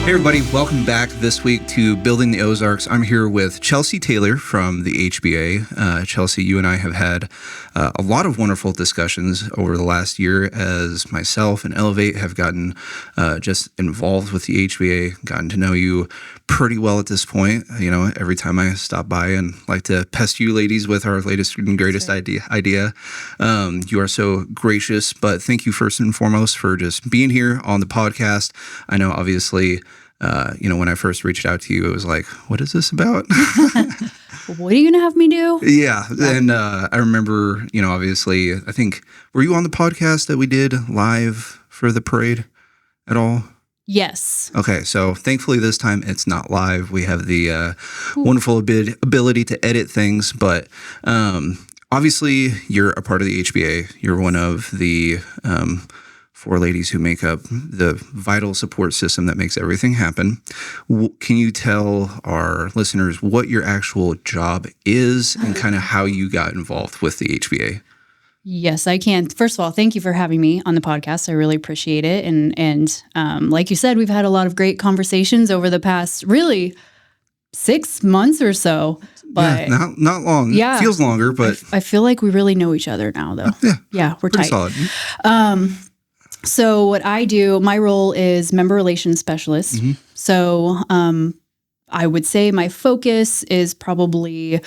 Hey everybody, welcome back this week to Building the Ozarks. I'm here with Chelsea Taylor from the HBA. Chelsea, you and I have had a lot of wonderful discussions over the last year as myself and Elevate have gotten just involved with the HBA, gotten to know you pretty well at this point. You know, every time I stop by and like to pest you ladies with our latest and greatest idea. You are so gracious, but thank you first and foremost for just being here on the podcast. I know obviously, when I first reached out to you, it was like, what is this about? What are you going to have me do? Yeah. And I remember, obviously, I think, were you on the podcast that we did live for the parade at all? Yes. Okay. So thankfully this time it's not live. We have the wonderful ability to edit things, but obviously you're a part of the HBA. You're one of the four ladies who make up the vital support system that makes everything happen. Can you tell our listeners what your actual job is and kind of how you got involved with the HBA? Yes, I can. First of all, thank you for having me on the podcast. I really appreciate it. And like you said, we've had a lot of great conversations over the past, really, 6 months or so. But yeah, not long. Yeah, feels longer, but I feel like we really know each other now, though. Yeah, we're pretty tight. Solid. So what I do, my role is member relations specialist. Mm-hmm. So I would say my focus is probably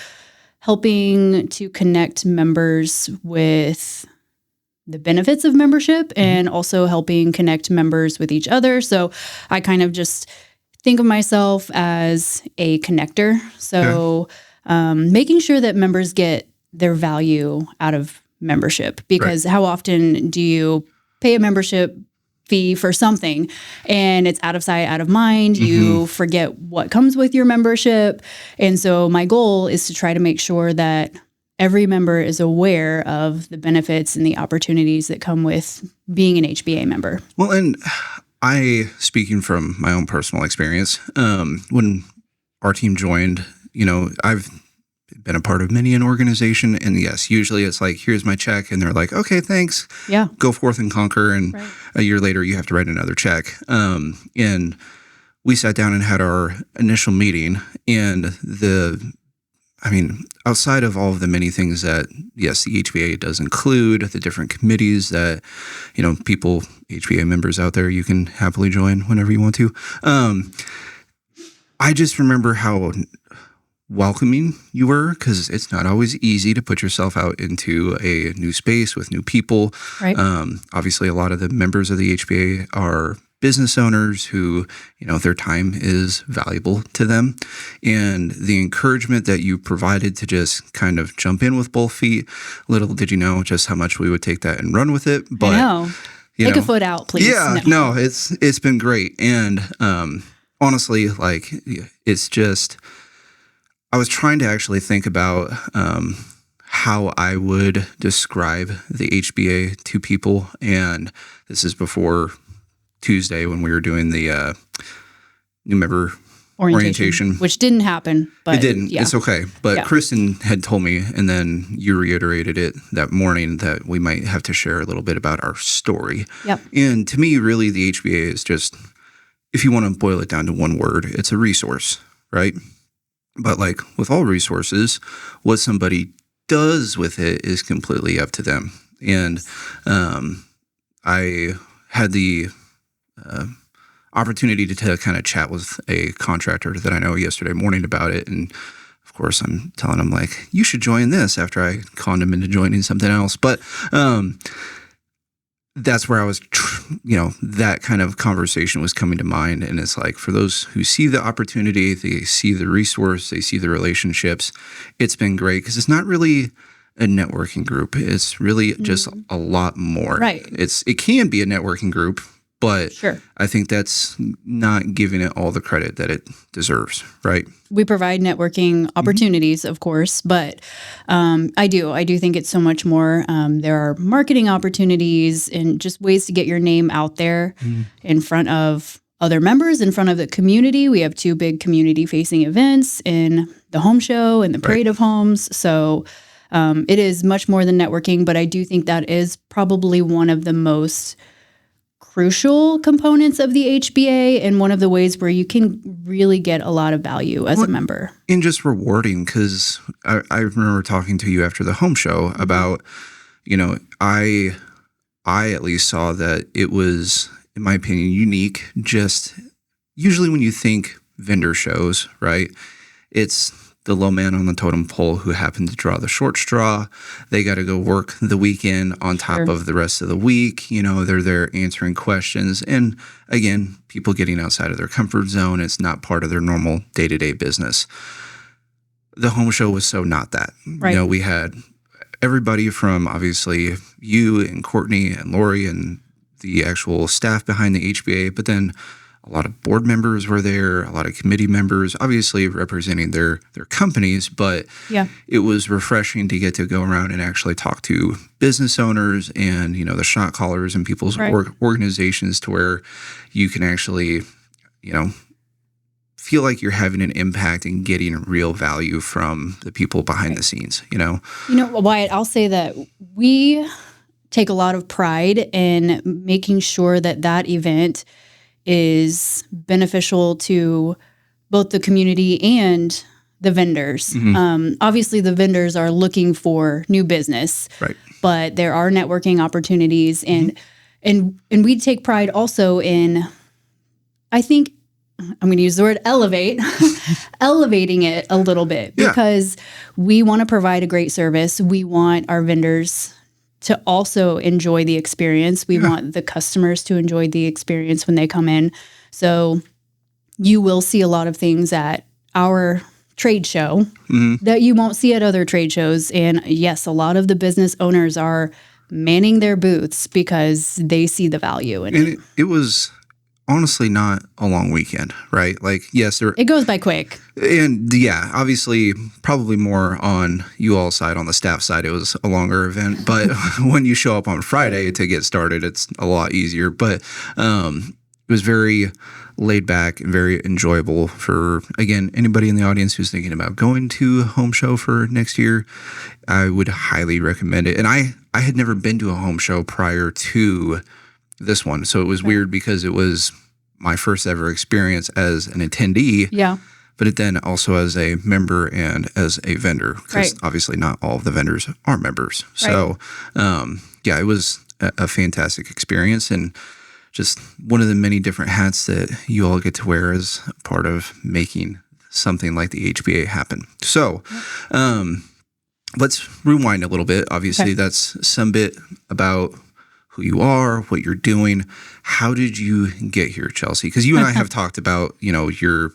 helping to connect members with the benefits of membership and also helping connect members with each other. So I kind of just think of myself as a connector. So making sure that members get their value out of membership, because how often do you pay a membership fee for something and it's out of sight, out of mind? You forget what comes with your membership. And so my goal is to try to make sure that every member is aware of the benefits and the opportunities that come with being an HBA member. Well, and speaking from my own personal experience, when our team joined, I've been a part of many an organization, and yes, usually it's like, here's my check, and they're like, okay, thanks. Yeah. Go forth and conquer. And a year later, you have to write another check. And we sat down and had our initial meeting, and outside of all of the many things that, yes, the HBA does include, the different committees that, people, HBA members out there, you can happily join whenever you want to. I just remember how welcoming you were, because it's not always easy to put yourself out into a new space with new people. Right. Obviously, a lot of the members of the HBA are business owners who, their time is valuable to them. And the encouragement that you provided to just kind of jump in with both feet, little did you know just how much we would take that and run with it. But I know. Take a foot out, please. Yeah, no, it's been great. And honestly, like, it's just, I was trying to actually think about how I would describe the HBA to people. And this is before Tuesday when we were doing the new member orientation. Which didn't happen. But it didn't. Yeah. It's okay. But yeah. Kristen had told me, and then you reiterated it that morning, that we might have to share a little bit about our story. Yep. And to me, really, the HBA is just, if you want to boil it down to one word, it's a resource, right? But like with all resources, what somebody does with it is completely up to them. And I had the opportunity to kind of chat with a contractor that I know yesterday morning about it. And of course, I'm telling him, like, you should join this, after I conned him into joining something else. But that's where I was, that kind of conversation was coming to mind. And it's like, for those who see the opportunity, they see the resource, they see the relationships, it's been great, because it's not really a networking group. It's really just a lot more. Right. It can be a networking group, but sure. I think that's not giving it all the credit that it deserves, right? We provide networking opportunities, of course, but I do think it's so much more. There are marketing opportunities and just ways to get your name out there in front of other members, in front of the community. We have 2 big community-facing events in the home show and the Parade of Homes. So it is much more than networking, but I do think that is probably one of the most crucial components of the HBA and one of the ways where you can really get a lot of value as a member. And just rewarding, because I remember talking to you after the home show about, I at least saw that it was, in my opinion, unique. Just usually when you think vendor shows, right, it's the low man on the totem pole who happened to draw the short straw. They got to go work the weekend on top of the rest of the week. They're there answering questions. And again, people getting outside of their comfort zone. It's not part of their normal day-to-day business. The home show was so not that. Right. We had everybody from obviously you and Courtney and Lori and the actual staff behind the HBA, but then a lot of board members were there, a lot of committee members, obviously representing their companies, but it was refreshing to get to go around and actually talk to business owners and, the shot callers and people's organizations, to where you can actually, feel like you're having an impact and getting real value from the people behind the scenes, Wyatt, I'll say that we take a lot of pride in making sure that event is beneficial to both the community and the vendors. Obviously, the vendors are looking for new business, but there are networking opportunities, and we take pride also in, I think, I'm going to use the word elevate, elevating it a little bit, because we want to provide a great service. We want our vendors to also enjoy the experience. We want the customers to enjoy the experience when they come in. So you will see a lot of things at our trade show that you won't see at other trade shows. And yes, a lot of the business owners are manning their booths because they see the value in it. It was honestly not a long weekend, right? Like, yes, it goes by quick. And obviously probably more on you all side, on the staff side, it was a longer event. But when you show up on Friday to get started, it's a lot easier. But it was very laid back and very enjoyable for, again, anybody in the audience who's thinking about going to a home show for next year. I would highly recommend it. And I had never been to a home show prior to this one. So it was weird because it was my first ever experience as an attendee. But then also as a member and as a vendor, because obviously not all of the vendors are members. So it was a fantastic experience, and just one of the many different hats that you all get to wear as part of making something like the HBA happen. So let's rewind a little bit. Obviously, that's some bit about who you are, what you're doing. How did you get here, Chelsea? Because you and I have talked about, your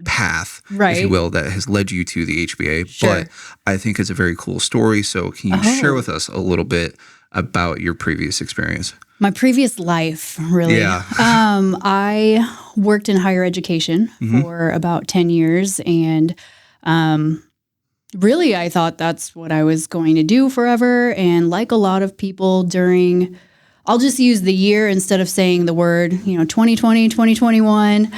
path, if you will, that has led you to the HBA. But I think it's a very cool story. So can you share with us a little bit about your previous experience? My previous life, really. I worked in higher education for about 10 years, and really, I thought that's what I was going to do forever. And like a lot of people during, I'll just use the year instead of saying the word, 2020, 2021.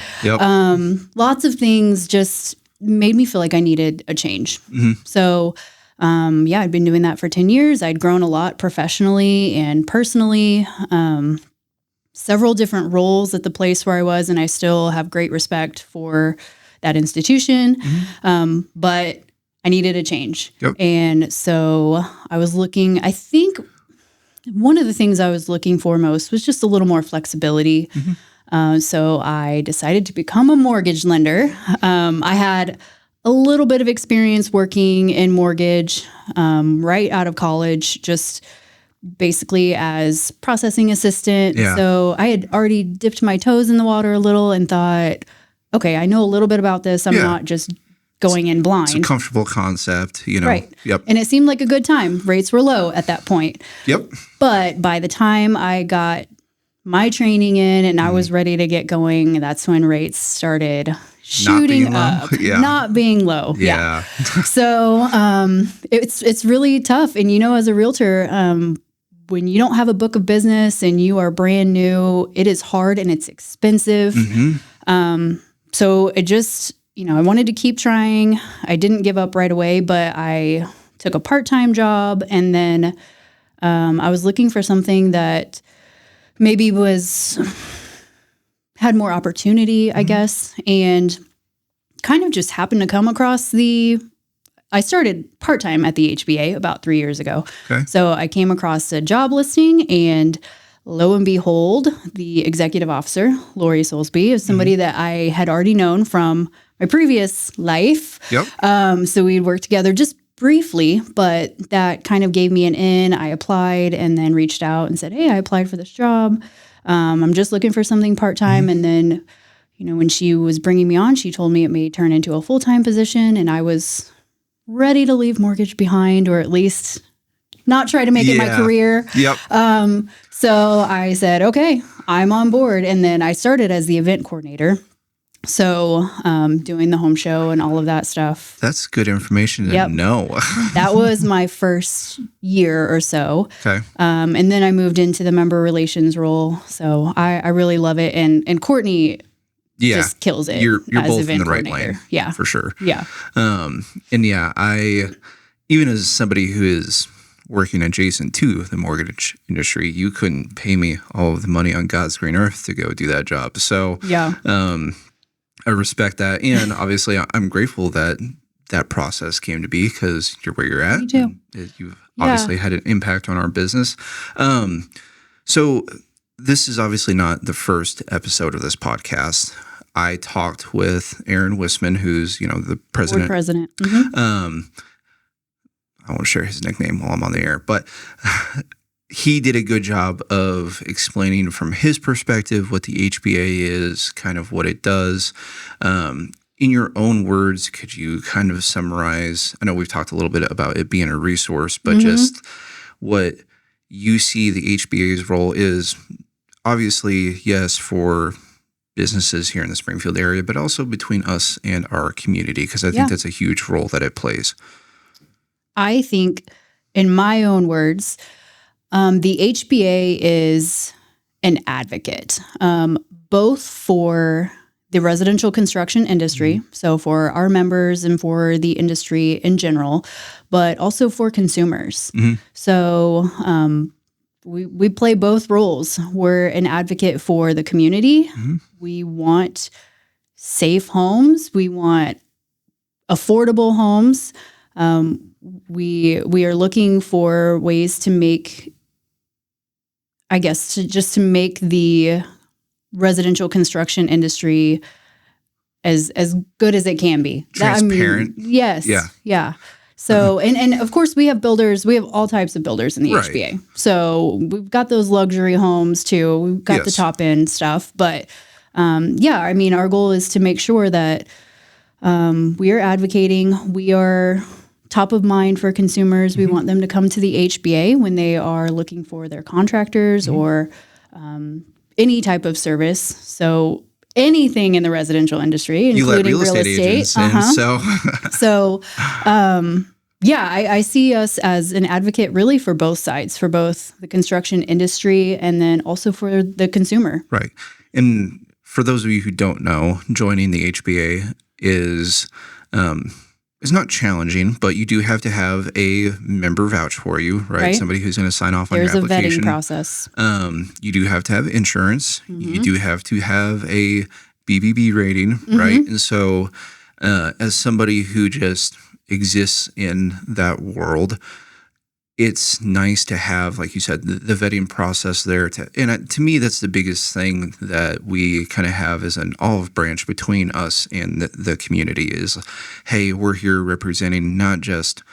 Lots of things just made me feel like I needed a change. So, I'd been doing that for 10 years. I'd grown a lot professionally and personally, several different roles at the place where I was, and I still have great respect for that institution. But I needed a change. And so I was looking, I think one of the things I was looking for most was just a little more flexibility. So I decided to become a mortgage lender. I had a little bit of experience working in mortgage right out of college, just basically as processing assistant. So I had already dipped my toes in the water a little and thought, okay, I know a little bit about this. I'm not just going in blind. It's a comfortable concept, Right. And it seemed like a good time. Rates were low at that point. But by the time I got my training in and I was ready to get going, that's when rates stared shooting up, not being low. So it's really tough. And as a realtor, when you don't have a book of business and you are brand new, it is hard and it's expensive. So it just, I wanted to keep trying. I didn't give up right away, but I took a part-time job, and then I was looking for something that maybe had more opportunity, I guess, and kind of just happened to come across I started part-time at the HBA about 3 years ago. Okay. So I came across a job listing, and lo and behold, the executive officer, Lori Soulsby, is somebody that I had already known from my previous life. Yep. So we'd worked together just briefly, but that kind of gave me an in. I applied and then reached out and said, hey, I applied for this job. I'm just looking for something part-time. And then, when she was bringing me on, she told me it may turn into a full-time position, and I was ready to leave mortgage behind, or at least not try to make it my career. Yep. So I said, okay, I'm on board. And then I started as the event coordinator. So doing the home show and all of that stuff. That's good information to know. That was my first year or so. Okay. And then I moved into the member relations role. So I really love it. And Courtney just kills it. You're as both event in the right coordinator. lane. Yeah. For sure. Yeah. I, even as somebody who is working adjacent to the mortgage industry, you couldn't pay me all of the money on God's green earth to go do that job. So I respect that. And obviously I'm grateful that that process came to be, because you're where you're at. Me too. You've obviously had an impact on our business. So this is obviously not the first episode of this podcast. I talked with Aaron Wisman, who's, the president. Board president. I won't share his nickname while I'm on the air, but he did a good job of explaining from his perspective what the HBA is, kind of what it does. In your own words, could you kind of summarize? I know we've talked a little bit about it being a resource, but just what you see the HBA's role is. Obviously, yes, for businesses here in the Springfield area, but also between us and our community, because I think that's a huge role that it plays. I think, in my own words, the HBA is an advocate, both for the residential construction industry, so for our members and for the industry in general, but also for consumers. So we play both roles. We're an advocate for the community. We want safe homes. We want affordable homes. We are looking for ways to make, I guess, to make the residential construction industry as good as it can be. Transparent. Yes. Yeah. So, and of course we have builders, we have all types of builders in the HBA. So we've got those luxury homes too. We've got the top end stuff, but our goal is to make sure that we are advocating. We are top of mind for consumers. We want them to come to the HBA when they are looking for their contractors or any type of service. So anything in the residential industry, including real estate. I see us as an advocate really for both sides, for both the construction industry and then also for the consumer. Right. And for those of you who don't know, joining the HBA is not challenging, but you do have to have a member vouch for you, right? Somebody who's going to sign off on your application. There's a vetting process. You do have to have insurance. You do have to have a BBB rating, right? And so as somebody who just exists in that world, it's nice to have, like you said, the vetting process there. To me, that's the biggest thing that we kind of have as an olive branch between us and the community is, hey, we're here representing not just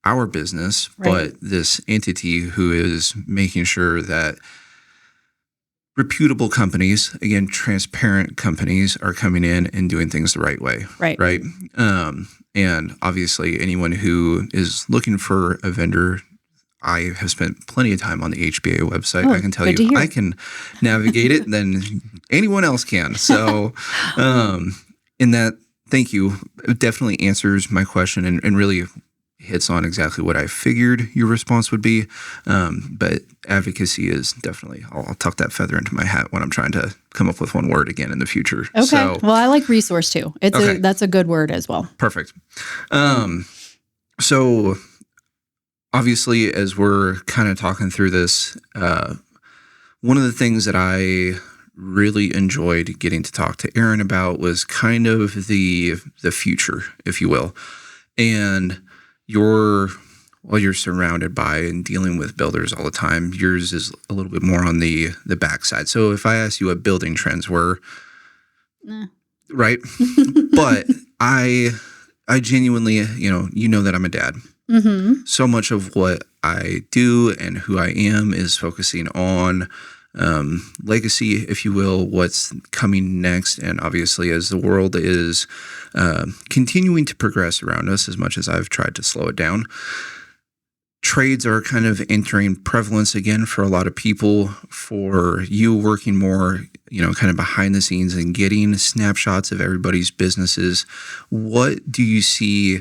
our business, but this entity who is making sure that reputable companies, again, transparent companies, are coming in and doing things the right way. Right. And obviously, anyone who is looking for a vendor, I have spent plenty of time on the HBA website. I can tell you, I can navigate it than anyone else can. So, in that, thank you. It definitely answers my question and really hits on exactly what I figured your response would be. But advocacy is definitely, I'll tuck that feather into my hat when I'm trying to come up with one word again in the future. Okay. So, well, I like resource too. That's a good word as well. Perfect. So obviously, as we're kind of talking through this, one of the things that I really enjoyed getting to talk to Aaron about was kind of the future, if you will. And you're surrounded by and dealing with builders all the time. Yours is a little bit more on the backside. So if I ask you what building trends were, right? But I genuinely, you know that I'm a dad. Mm-hmm. So much of what I do and who I am is focusing on legacy, if you will, what's coming next. And obviously, as the world is continuing to progress around us, as much as I've tried to slow it down, trades are kind of entering prevalence again for a lot of people. For you working more, kind of behind the scenes and getting snapshots of everybody's businesses, what do you see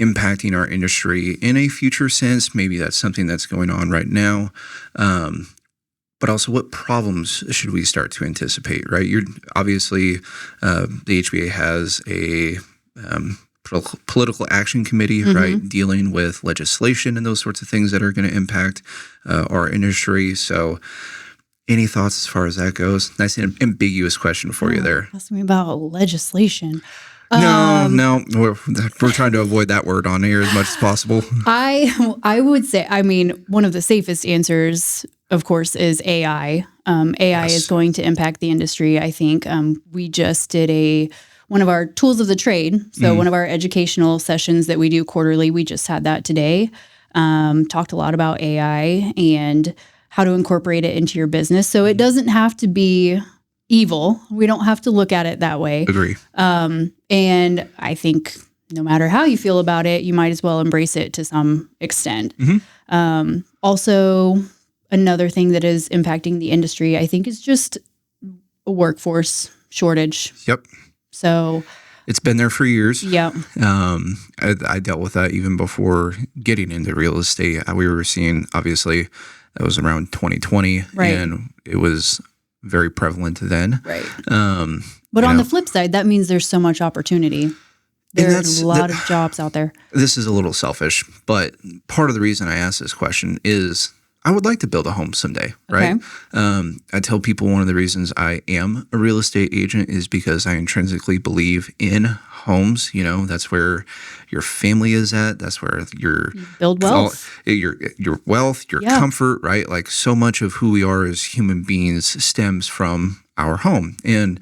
impacting our industry in a future sense? Maybe that's something that's going on right now. But also, what problems should we start to anticipate, right? You're obviously, the HBA has a political action committee, right, dealing with legislation and those sorts of things that are going to impact our industry. So any thoughts as far as that goes? Nice and ambiguous question for you there. Ask me about legislation. No, we're trying to avoid that word on air as much as possible. I would say, one of the safest answers, of course, is AI. AI is going to impact the industry, I think. We just did one of our tools of the trade. So one of our educational sessions that we do quarterly, we just had that today. Talked a lot about AI and how to incorporate it into your business. So it doesn't have to be evil. We don't have to look at it that way. Agree. And I think no matter how you feel about it, you might as well embrace it to some extent. Also, another thing that is impacting the industry, I think, is just a workforce shortage. Yep. So it's been there for years. Yeah. I dealt with that even before getting into real estate. We were seeing, obviously, that was around 2020, right, and it was very prevalent then. Right. But on the flip side, that means there's so much opportunity. There's a lot of jobs out there. This is a little selfish, but part of the reason I ask this question is I would like to build a home someday, right? Okay. I tell people one of the reasons I am a real estate agent is because I intrinsically believe in homes. That's where your family is at. That's where you build wealth. Your wealth, your comfort, right? Like so much of who we are as human beings stems from our home. And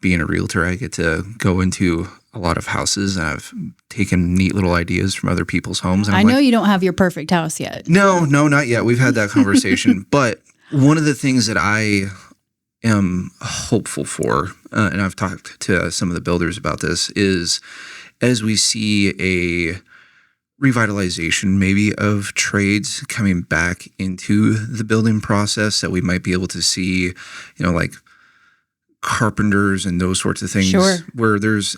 being a realtor, I get to go into a lot of houses, and I've taken neat little ideas from other people's homes. And I know you don't have your perfect house yet. No, not yet. We've had that conversation. But one of the things that I am hopeful for, and I've talked to some of the builders about this, is as we see a revitalization maybe of trades coming back into the building process, that we might be able to see, like carpenters and those sorts of things. Sure. Where there's...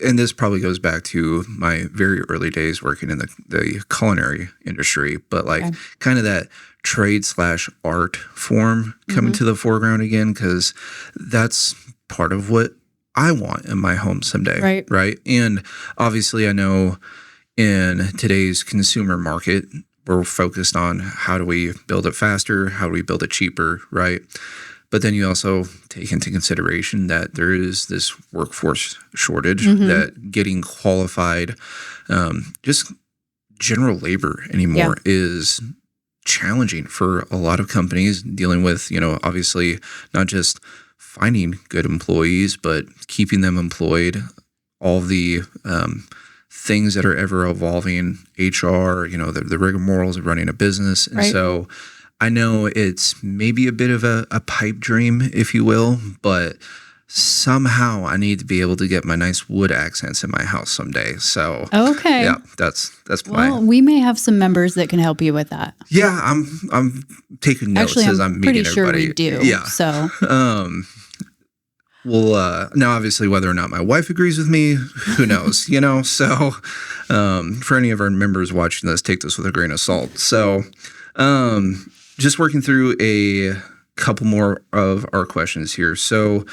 And this probably goes back to my very early days working in the culinary industry, but kind of that trade/art form coming to the foreground again, because that's part of what I want in my home someday. Right. And obviously I know in today's consumer market, we're focused on how do we build it faster? How do we build it cheaper? Right. But then you also take into consideration that there is this workforce shortage, that getting qualified, just general labor anymore is challenging for a lot of companies, dealing with, obviously not just finding good employees, but keeping them employed, all the things that are ever evolving, HR, the rigor morals of running a business. And so I know it's maybe a bit of a pipe dream, if you will, but somehow I need to be able to get my nice wood accents in my house someday. So okay, yeah, that's my. Well, we may have some members that can help you with that. Yeah, I'm taking notes as I'm meeting everybody. Pretty sure we do. Yeah. So. Well, now obviously whether or not my wife agrees with me, who knows? So for any of our members watching this, take this with a grain of salt. So. Just working through a couple more of our questions here. So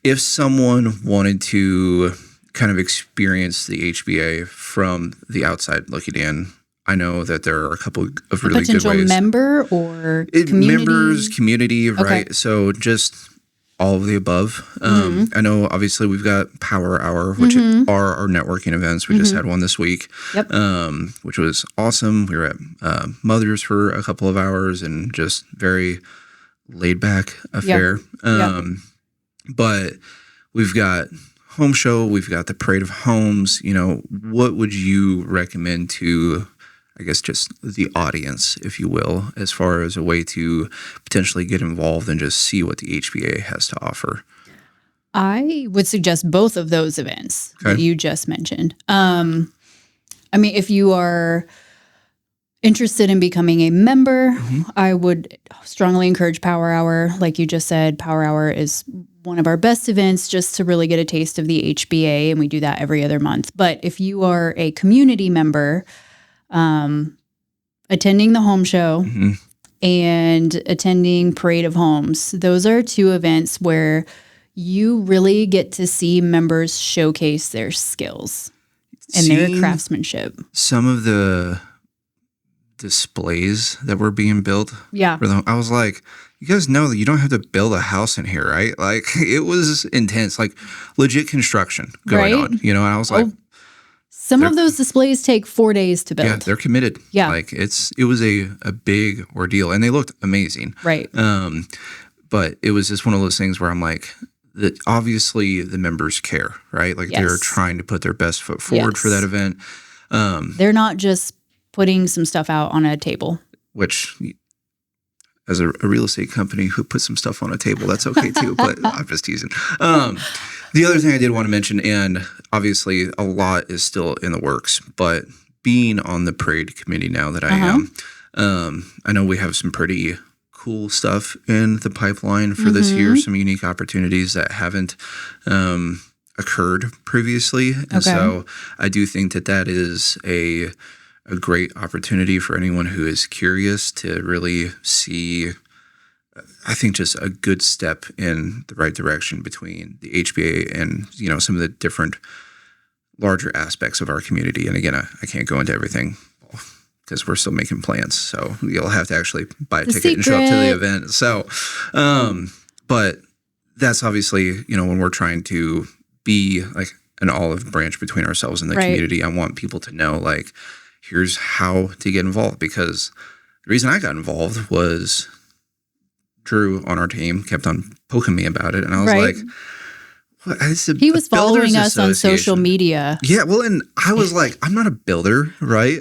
if someone wanted to kind of experience the HBA from the outside looking in, I know that there are a couple of A really good potential ways. member or community? Members, community, right? Okay. So just all of the above. I know obviously we've got Power Hour, which are our networking events. We just had one this week, Yep. which was awesome. We were at Mother's for a couple of hours and just very laid back affair. But we've got Home Show, we've got the Parade of Homes. What would you recommend to, I guess, just the audience, if you will, as far as a way to potentially get involved and just see what the HBA has to offer? I would suggest both of those events that you just mentioned. If you are interested in becoming a member, I would strongly encourage Power Hour. Like you just said, Power Hour is one of our best events just to really get a taste of the HBA, and we do that every other month. But if you are a community member, attending the Home Show and attending Parade of Homes, those are two events where you really get to see members showcase their skills and their craftsmanship. Some of the displays that were being built. Yeah. I was like, you guys know that you don't have to build a house in here, right? Like, it was intense, like legit construction going on, and I was like, some of those displays take 4 days to build. Yeah, they're committed. Yeah. Like it was a big ordeal, and they looked amazing. Right. But it was just one of those things where I'm like, that obviously the members care, right? Like they're trying to put their best foot forward for that event. They're not just putting some stuff out on a table. Which, as a real estate company who puts some stuff on a table, that's okay too, but I'm just teasing. The other thing I did want to mention, and obviously a lot is still in the works, but being on the parade committee now that I am, I know we have some pretty cool stuff in the pipeline for this year, some unique opportunities that haven't occurred previously. And so I do think that is a great opportunity for anyone who is curious to really see, I think, just a good step in the right direction between the HBA and, some of the different larger aspects of our community. And again, I can't go into everything because we're still making plans. So you'll have to actually buy a ticket and show up to the event. So, but that's obviously, when we're trying to be like an olive branch between ourselves and the community, I want people to know, like, here's how to get involved, because the reason I got involved was Drew on our team kept on poking me about it. And I was like, what? He was following us on social media. Yeah. Well, and I was like, I'm not a builder, right?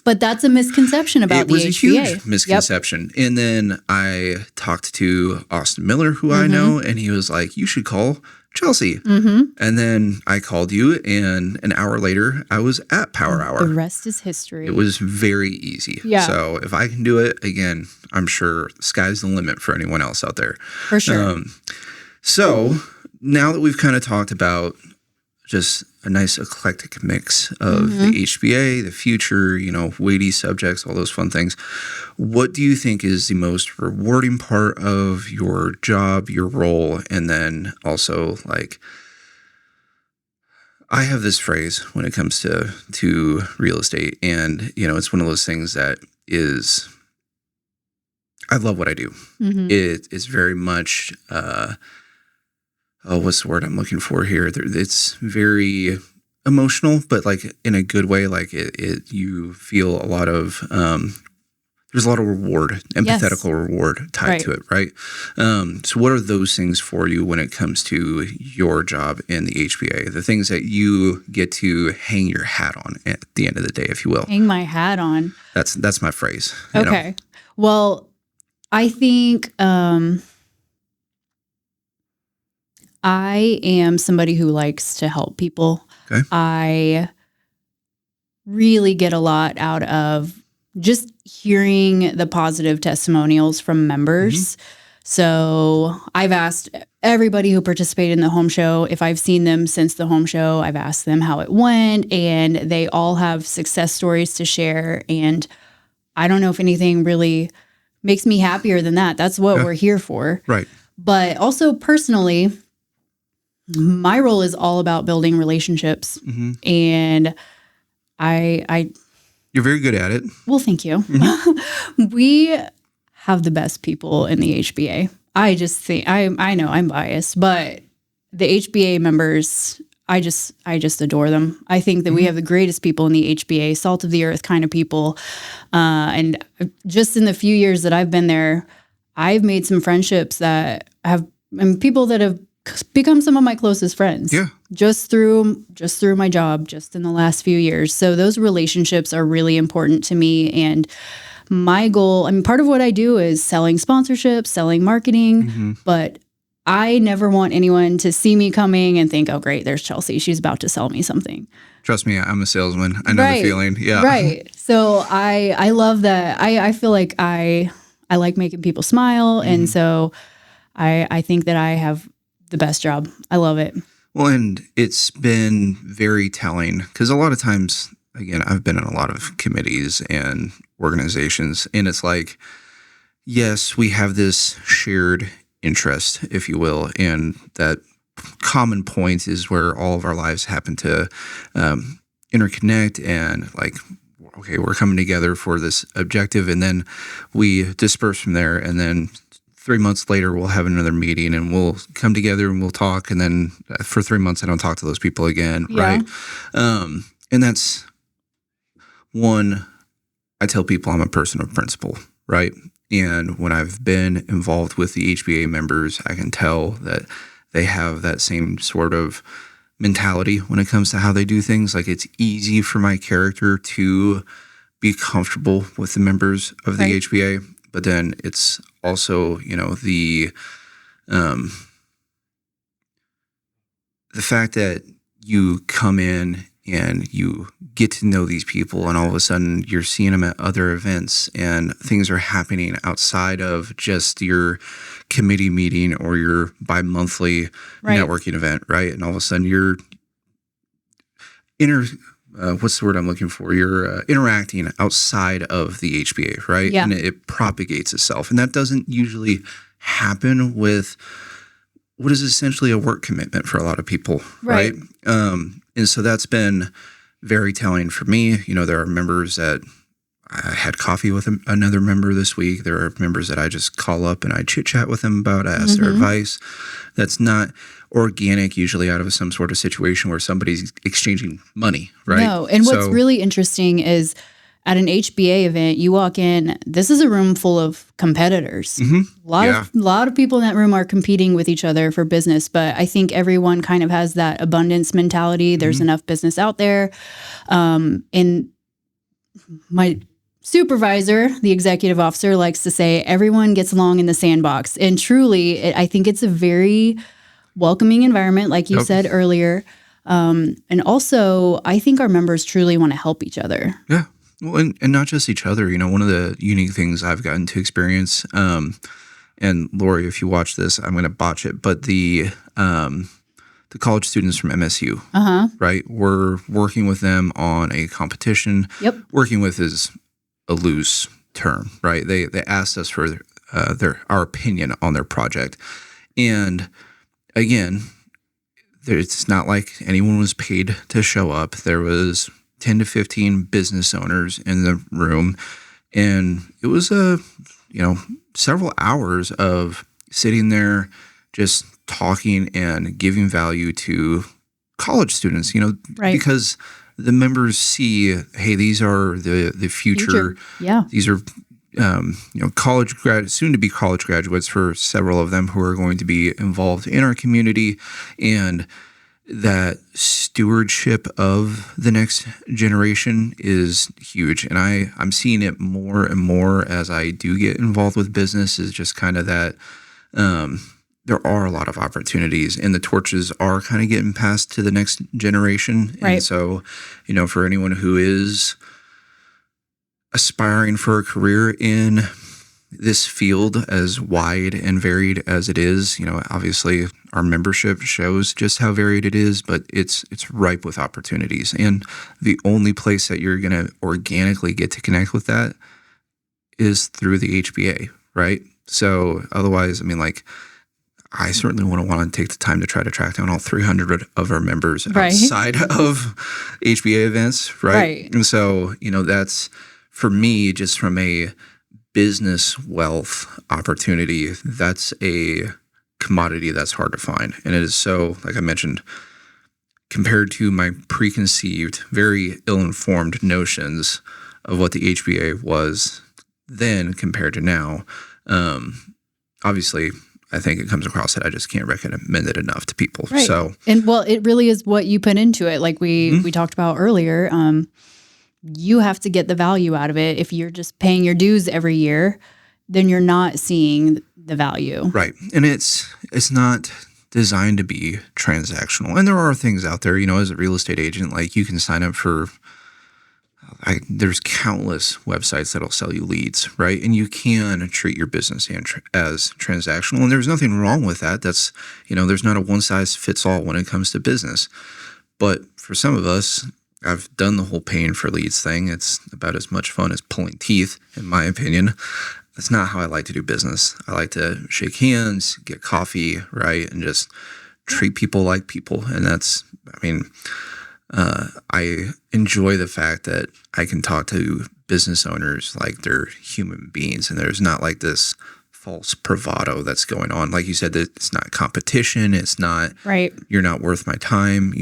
But that's a misconception about the HBA. It was a huge misconception. And then I talked to Austin Miller, who I know, and he was like, you should call Chelsea. And then I called you, and an hour later, I was at Power Hour. The rest is history. It was very easy. Yeah. So if I can do it, again, I'm sure sky's the limit for anyone else out there. For sure. So now that we've kind of talked about just a nice eclectic mix of the HBA, the future, weighty subjects, all those fun things, what do you think is the most rewarding part of your job, your role? And then also, like, I have this phrase when it comes to real estate, and, it's one of those things that is, I love what I do. It is very much, what's the word I'm looking for here? It's very emotional, but like in a good way. Like you feel a lot of, there's a lot of reward, empathetical reward tied to it, right? So what are those things for you when it comes to your job in the HBA? The things that you get to hang your hat on at the end of the day, if you will. Hang my hat on. That's my phrase. Okay. Well, I think I am somebody who likes to help people. Okay. I really get a lot out of just hearing the positive testimonials from members. So I've asked everybody who participated in the home show if I've seen them since the home show. I've asked them how it went, and they all have success stories to share. And I don't know if anything really makes me happier than that. That's what we're here for. Right. But also personally, my role is all about building relationships. And I You're very good at it. Well, thank you. We have the best people in the HBA. I just think I know I'm biased, but the HBA members, I just adore them. I think that we have the greatest people in the HBA, salt of the earth kind of people. And just in the few years that I've been there, I've made some friendships that and people that have become some of my closest friends. Yeah. Just through my job, just in the last few years. So those relationships are really important to me. And my goal, part of what I do is selling sponsorships, selling marketing, but I never want anyone to see me coming and think, oh, great, there's Chelsea. She's about to sell me something. Trust me, I'm a salesman. I know the feeling. Yeah. Right. So I love that. I feel like I like making people smile. And so I think that I have the best job. I love it. Well, and it's been very telling because a lot of times, again, I've been in a lot of committees and organizations, and it's like, yes, we have this shared interest, if you will, and that common point is where all of our lives happen to interconnect and like, okay, we're coming together for this objective, and then we disperse from there, and then 3 months later, we'll have another meeting and we'll come together and we'll talk. And then for 3 months, I don't talk to those people again. Yeah. Right. And that's one, I tell people I'm a person of principle. Right. And when I've been involved with the HBA members, I can tell that they have that same sort of mentality when it comes to how they do things. Like it's easy for my character to be comfortable with the members of the HBA. But then it's also, the fact that you come in and you get to know these people and all of a sudden you're seeing them at other events and things are happening outside of just your committee meeting or your bi-monthly networking event, right? And all of a sudden you're what's the word I'm looking for? You're interacting outside of the HBA, right? Yeah. And it propagates itself. And that doesn't usually happen with what is essentially a work commitment for a lot of people, right? And so that's been very telling for me. There are members that I had coffee with another member this week. There are members that I just call up and I chit chat with them about, I ask their advice. That's not organic, usually out of some sort of situation where somebody's exchanging money, right? No, and what's really interesting is at an HBA event, you walk in, this is a room full of competitors. A lot of people in that room are competing with each other for business, but I think everyone kind of has that abundance mentality. There's enough business out there. And my supervisor, the executive officer, likes to say everyone gets along in the sandbox. And truly, I think it's a very welcoming environment, like you said earlier. And also, I think our members truly want to help each other. Yeah. Well, and not just each other. One of the unique things I've gotten to experience, and Lori, if you watch this, I'm going to botch it, but the college students from MSU, right? We're working with them on a competition. Working with is a loose term, right? They asked us for our opinion on their project. And again, it's not like anyone was paid to show up. There was 10 to 15 business owners in the room. And it was several hours of sitting there just talking and giving value to college students, because the members see, hey, these are the future. Yeah. These are soon to be college graduates for several of them who are going to be involved in our community, and that stewardship of the next generation is huge. And I'm seeing it more and more as I do get involved with business, is just kind of that there are a lot of opportunities and the torches are kind of getting passed to the next generation. Right. And so, for anyone who is aspiring for a career in this field as wide and varied as it is, obviously our membership shows just how varied it is, but it's ripe with opportunities. And the only place that you're going to organically get to connect with that is through the HBA, right? So otherwise, I certainly wouldn't want to take the time to try to track down all 300 of our members Right. outside of HBA events, right? Right. And so, that's for me, just from a business wealth opportunity, that's a commodity that's hard to find. And it is so, like I mentioned, compared to my preconceived, very ill-informed notions of what the HBA was then compared to now, obviously, I think it comes across that I just can't recommend it enough to people. Right. So, and well, it really is what you put into it. Like we talked about earlier, you have to get the value out of it. If you're just paying your dues every year, then you're not seeing the value. Right. And it's not designed to be transactional. And there are things out there, as a real estate agent, like you can sign up for, there's countless websites that'll sell you leads, right? And you can treat your business as transactional. And there's nothing wrong with that. That's, there's not a one size fits all when it comes to business. But for some of us, I've done the whole paying for leads thing. It's about as much fun as pulling teeth, in my opinion. That's not how I like to do business. I like to shake hands, get coffee, right? And just treat people like people. And that's, I enjoy the fact that I can talk to business owners like they're human beings. And there's not like this false bravado that's going on. Like you said, that it's not competition. It's not, right. You're not worth my time.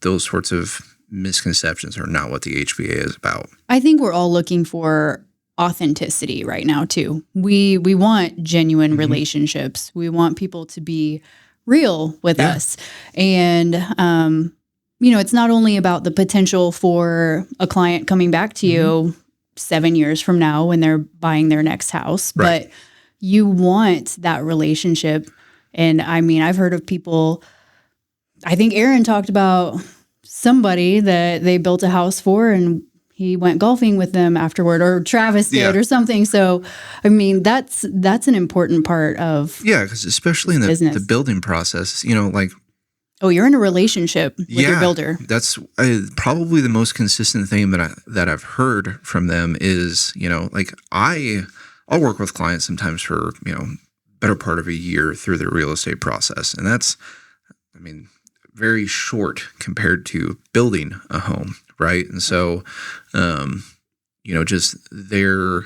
Those sorts of misconceptions are not what the HBA is about. I think we're all looking for authenticity right now too. We want genuine relationships. We want people to be real with us. And it's not only about the potential for a client coming back to you 7 years from now when they're buying their next house, but you want that relationship. And I've heard of people, I think Aaron talked about somebody that they built a house for and he went golfing with them afterward, or Travis did or something. So, that's an important part of because especially in the building process, you're in a relationship with your builder. That's probably the most consistent thing that I've heard from them is, I'll work with clients sometimes for, better part of a year through the real estate process. And that's, very short compared to building a home, right? And so, just their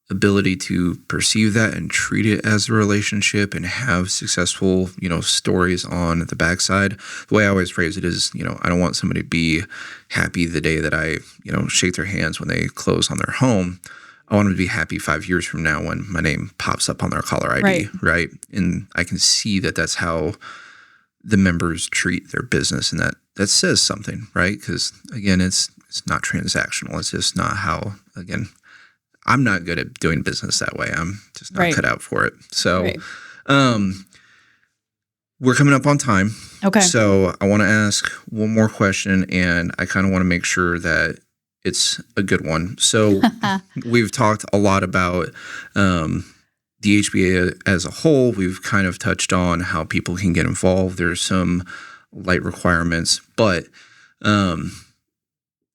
ability to perceive that and treat it as a relationship and have successful, stories on the backside. The way I always phrase it is, I don't want somebody to be happy the day that I, shake their hands when they close on their home. I want them to be happy 5 years from now when my name pops up on their caller ID, right? And I can see that that's how the members treat their business, and that says something, right? Because again, it's not transactional. It's just not how. Again, I'm not good at doing business that way. I'm just not cut out for it. So, we're coming up on time. Okay. So I want to ask one more question, and I kind of want to make sure that it's a good one. So we've talked a lot about the HBA as a whole. We've kind of touched on how people can get involved. There's some light requirements, but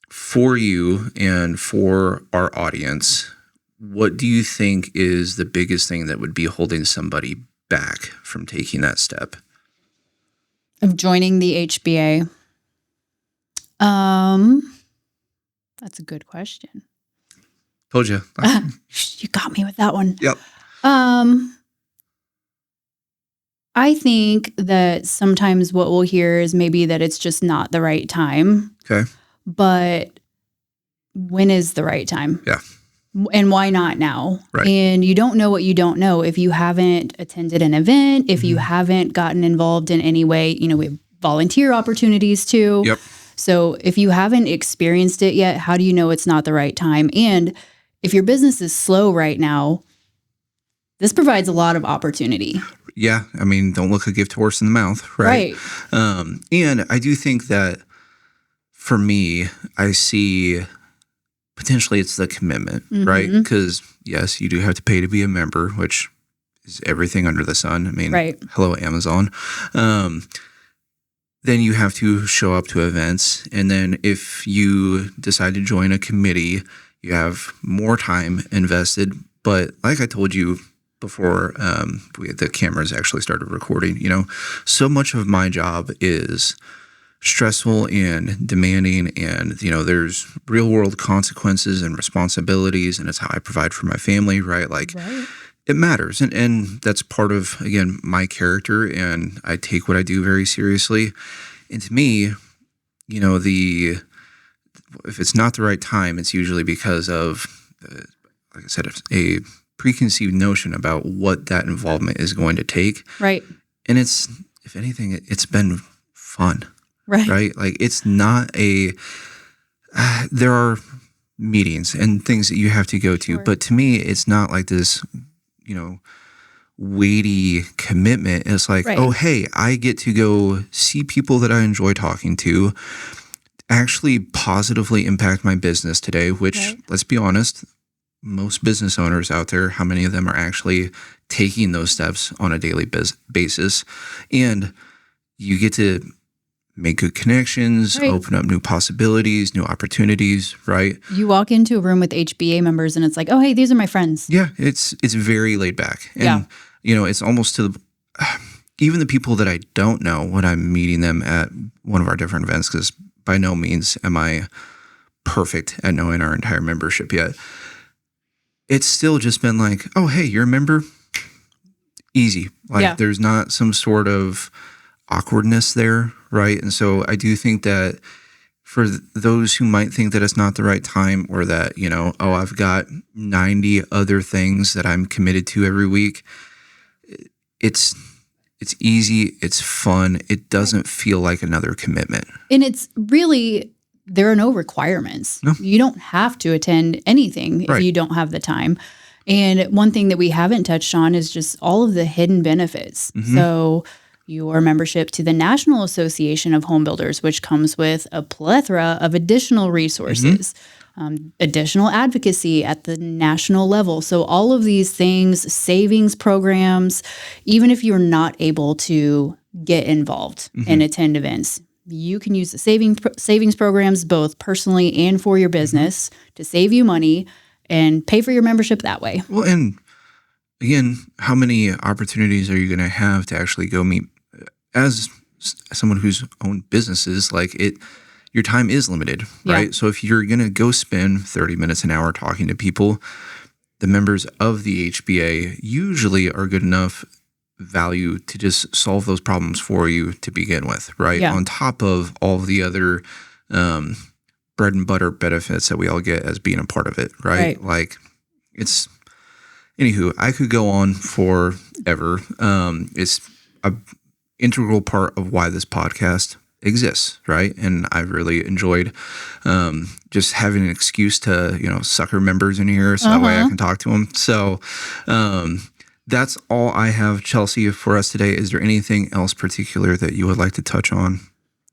for you and for our audience, what do you think is the biggest thing that would be holding somebody back from taking that step? Of joining the HBA? That's a good question. Told you. You got me with that one. Yep. I think that sometimes what we'll hear is maybe that it's just not the right time. Okay. But when is the right time? Yeah. And why not now? Right. And you don't know what you don't know. If you haven't attended an event, if you haven't gotten involved in any way, we have volunteer opportunities too. Yep. So if you haven't experienced it yet, how do you know it's not the right time? And if your business is slow right now, this provides a lot of opportunity. Yeah. Don't look a gift horse in the mouth, right? And I do think that for me, I see potentially it's the commitment, right? Because yes, you do have to pay to be a member, which is everything under the sun. Hello, Amazon. Then you have to show up to events. And then if you decide to join a committee, you have more time invested. But like I told you before the cameras actually started recording. So much of my job is stressful and demanding, and there's real world consequences and responsibilities, and it's how I provide for my family, right? Like it matters, and that's part of, again, my character, and I take what I do very seriously. And to me, if it's not the right time, it's usually because of like I said, a preconceived notion about what that involvement is going to take. Right. And it's, if anything, it's been fun. Right. Like it's not there are meetings and things that you have to go to, but to me, it's not like this, weighty commitment. It's like, oh, hey, I get to go see people that I enjoy talking to, actually positively impact my business today, which, let's be honest, most business owners out there, how many of them are actually taking those steps on a daily basis? And you get to make good connections, open up new possibilities, new opportunities, right? You walk into a room with HBA members and it's like, oh, hey, these are my friends. Yeah, it's very laid back. And, it's almost to even the people that I don't know when I'm meeting them at one of our different events, because by no means am I perfect at knowing our entire membership yet. It's still just been like, oh, hey, you're a member? Easy. Like there's not some sort of awkwardness there, right? And so I do think that for those who might think that it's not the right time, or that, I've got 90 other things that I'm committed to every week, it's easy, it's fun, it doesn't feel like another commitment. And it's really, there are no requirements. No. You don't have to attend anything if you don't have the time. And one thing that we haven't touched on is just all of the hidden benefits. Mm-hmm. So your membership to the National Association of Home Builders, which comes with a plethora of additional resources, additional advocacy at the national level. So all of these things, savings programs, even if you're not able to get involved and attend events, you can use the savings programs both personally and for your business to save you money and pay for your membership that way. Well, and again, how many opportunities are you going to have to actually go meet as someone who's owned businesses? Like your time is limited, right? Yeah. So if you're going to go spend 30 minutes an hour talking to people, the members of the HBA usually are good enough value to just solve those problems for you to begin with, right? Yeah. On top of all of the other bread and butter benefits that we all get as being a part of it, right? Like anywho, I could go on forever. It's an integral part of why this podcast exists, right? And I've really enjoyed just having an excuse to, sucker members in here so that way I can talk to them. So that's all I have, Chelsea, for us today. Is there anything else particular that you would like to touch on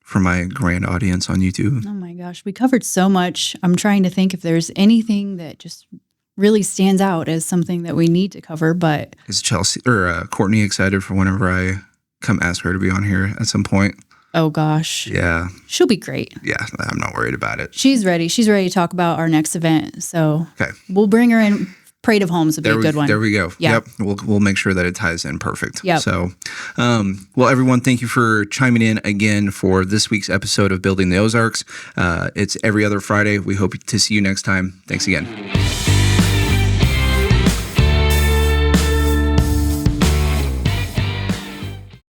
for my grand audience on YouTube? Oh my gosh, we covered so much. I'm trying to think if there's anything that just really stands out as something that we need to cover, but... Is Chelsea or Courtney excited for whenever I come ask her to be on here at some point? Oh gosh. Yeah. She'll be great. Yeah, I'm not worried about it. She's ready. She's ready to talk about our next event. So we'll bring her in. Parade of Homes would be a good one. There we go. Yep. We'll make sure that it ties in perfect. Yep. So, well, everyone, thank you for chiming in again for this week's episode of Building the Ozarks. It's every other Friday. We hope to see you next time. Thanks again.